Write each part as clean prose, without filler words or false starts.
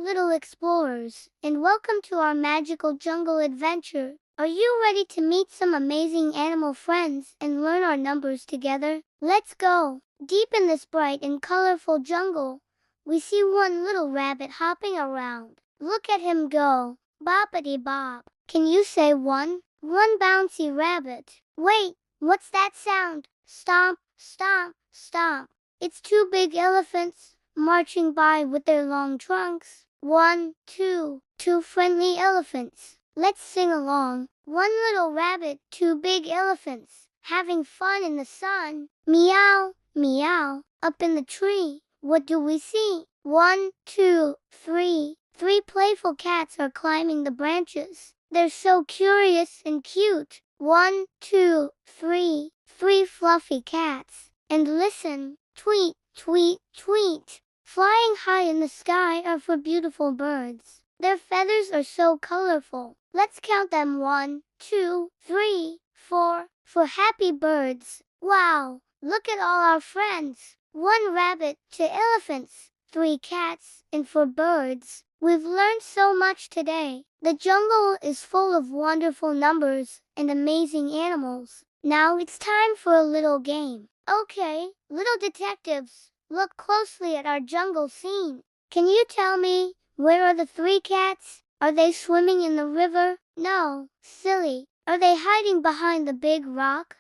little explorers, and welcome to our magical jungle adventure. Are you ready to meet some amazing animal friends and learn our numbers together? Let's go! Deep in this bright and colorful jungle, we see one little rabbit hopping around. Look at him go! Boppity bop! Can you say one? One bouncy rabbit. Wait, what's that sound? Stomp, stomp, stomp. It's two big elephants marching by with their long trunks. One, two friendly elephants. Let's sing along. One little rabbit, two big elephants, having fun in the sun. Meow, meow, up in the tree. What do we see? One, two, three. Three playful cats are climbing the branches. They're so curious and cute. One, two, three. Three fluffy cats. And listen, tweet, tweet, tweet. Flying high in the sky are four beautiful birds. Their feathers are so colorful. Let's count them. 1, 2, 3, 4. For happy birds. Wow, look at all our friends. One rabbit, two elephants, three cats, and four birds. We've learned so much today. The jungle is full of wonderful numbers and amazing animals. Now it's time for a little game. Okay, little detectives, look closely at our jungle scene. Can you tell me, where are the three cats? Are they swimming in the river? No, silly. Are they hiding behind the big rock?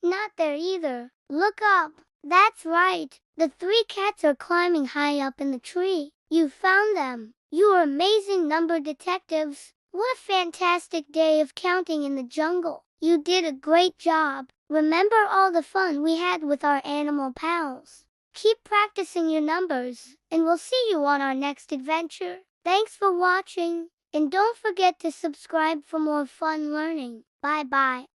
Not there either. Look up. That's right. The three cats are climbing high up in the tree. You found them. You are amazing number detectives. What a fantastic day of counting in the jungle. You did a great job. Remember all the fun we had with our animal pals. Keep practicing your numbers, and we'll see you on our next adventure. Thanks for watching, and don't forget to subscribe for more fun learning. Bye-bye.